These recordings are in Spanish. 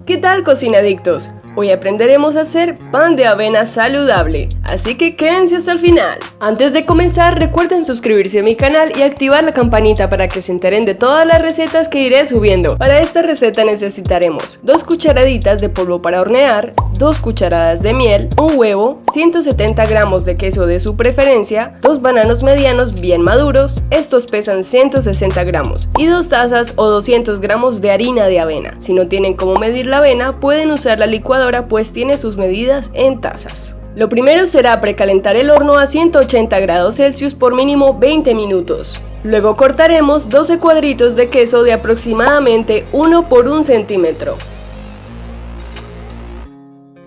¿Qué tal, cocinadictos? Hoy aprenderemos a hacer pan de avena saludable, así que quédense hasta el final. Antes de comenzar, recuerden suscribirse a mi canal y activar la campanita para que se enteren de todas las recetas que iré subiendo. Para esta receta necesitaremos 2 cucharaditas de polvo para hornear, 2 cucharadas de miel, un huevo, 170 gramos de queso de su preferencia, 2 bananos medianos bien maduros, estos pesan 160 gramos, y 2 tazas o 200 gramos de harina de avena. Si no tienen cómo medir la avena, pueden usar la licuadora, pues tiene sus medidas en tazas. Lo primero será precalentar el horno a 180 grados Celsius por mínimo 20 minutos. Luego cortaremos 12 cuadritos de queso de aproximadamente 1 por 1 centímetro.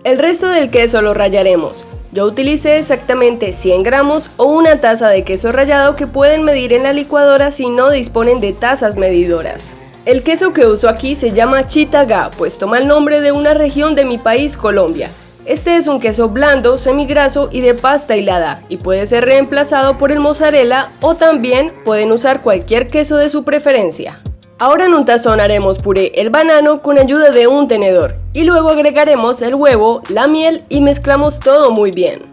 El resto del queso lo rallaremos. Yo utilicé exactamente 100 gramos o una taza de queso rallado que pueden medir en la licuadora si no disponen de tazas medidoras. El queso que uso aquí se llama Chitagá, pues toma el nombre de una región de mi país, Colombia. Este es un queso blando, semigraso y de pasta hilada, y puede ser reemplazado por el mozzarella o también pueden usar cualquier queso de su preferencia. Ahora en un tazón haremos puré el banano con ayuda de un tenedor, y luego agregaremos el huevo, la miel y mezclamos todo muy bien.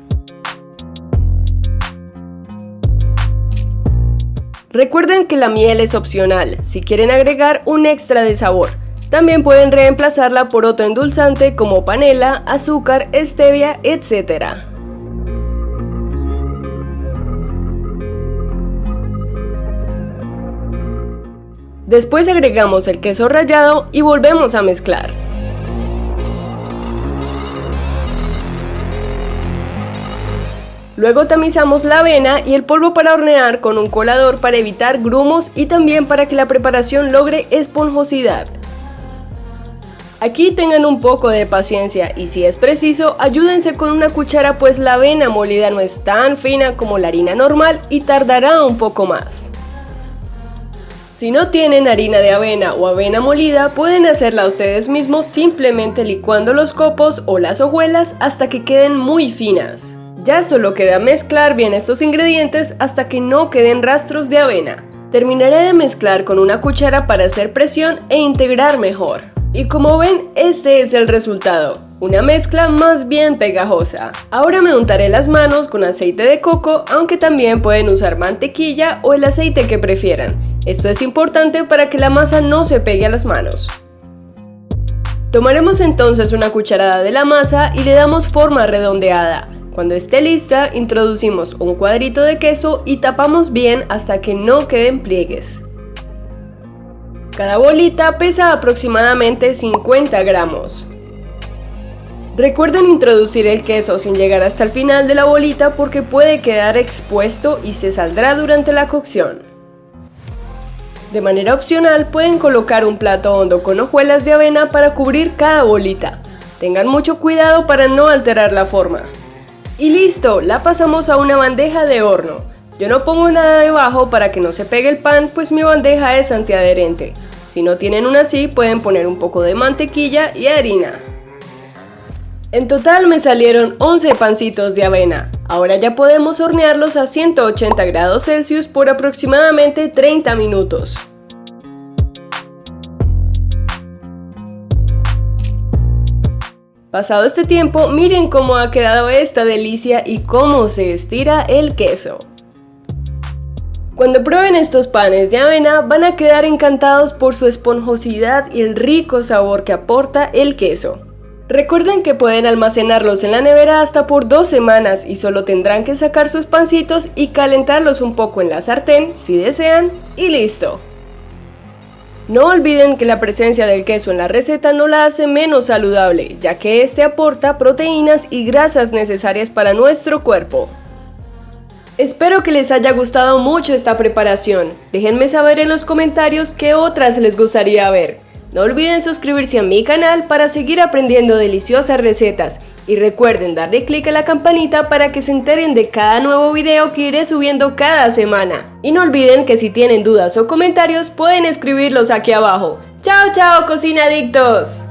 Recuerden que la miel es opcional, si quieren agregar un extra de sabor. También pueden reemplazarla por otro endulzante como panela, azúcar, stevia, etc. Después agregamos el queso rallado y volvemos a mezclar. Luego tamizamos la avena y el polvo para hornear con un colador para evitar grumos y también para que la preparación logre esponjosidad. Aquí tengan un poco de paciencia y si es preciso, ayúdense con una cuchara, pues la avena molida no es tan fina como la harina normal y tardará un poco más. Si no tienen harina de avena o avena molida, pueden hacerla ustedes mismos simplemente licuando los copos o las hojuelas hasta que queden muy finas. Ya solo queda mezclar bien estos ingredientes hasta que no queden rastros de avena. Terminaré de mezclar con una cuchara para hacer presión e integrar mejor. Y como ven, este es el resultado, una mezcla más bien pegajosa. Ahora me untaré las manos con aceite de coco, aunque también pueden usar mantequilla o el aceite que prefieran. Esto es importante para que la masa no se pegue a las manos. Tomaremos entonces una cucharada de la masa y le damos forma redondeada. Cuando esté lista, introducimos un cuadrito de queso y tapamos bien hasta que no queden pliegues. Cada bolita pesa aproximadamente 50 gramos. Recuerden introducir el queso sin llegar hasta el final de la bolita porque puede quedar expuesto y se saldrá durante la cocción. De manera opcional pueden colocar un plato hondo con hojuelas de avena para cubrir cada bolita. Tengan mucho cuidado para no alterar la forma. Y listo, la pasamos a una bandeja de horno. Yo no pongo nada debajo para que no se pegue el pan, pues mi bandeja es antiadherente. Si no tienen una así, pueden poner un poco de mantequilla y harina. En total me salieron 11 pancitos de avena. Ahora ya podemos hornearlos a 180 grados Celsius por aproximadamente 30 minutos. Pasado este tiempo, miren cómo ha quedado esta delicia y cómo se estira el queso. Cuando prueben estos panes de avena, van a quedar encantados por su esponjosidad y el rico sabor que aporta el queso. Recuerden que pueden almacenarlos en la nevera hasta por 2 semanas y solo tendrán que sacar sus pancitos y calentarlos un poco en la sartén si desean y listo. No olviden que la presencia del queso en la receta no la hace menos saludable, ya que este aporta proteínas y grasas necesarias para nuestro cuerpo. Espero que les haya gustado mucho esta preparación. Déjenme saber en los comentarios qué otras les gustaría ver. No olviden suscribirse a mi canal para seguir aprendiendo deliciosas recetas. Y recuerden darle clic a la campanita para que se enteren de cada nuevo video que iré subiendo cada semana. Y no olviden que si tienen dudas o comentarios pueden escribirlos aquí abajo. ¡Chao, chao, cocinadictos!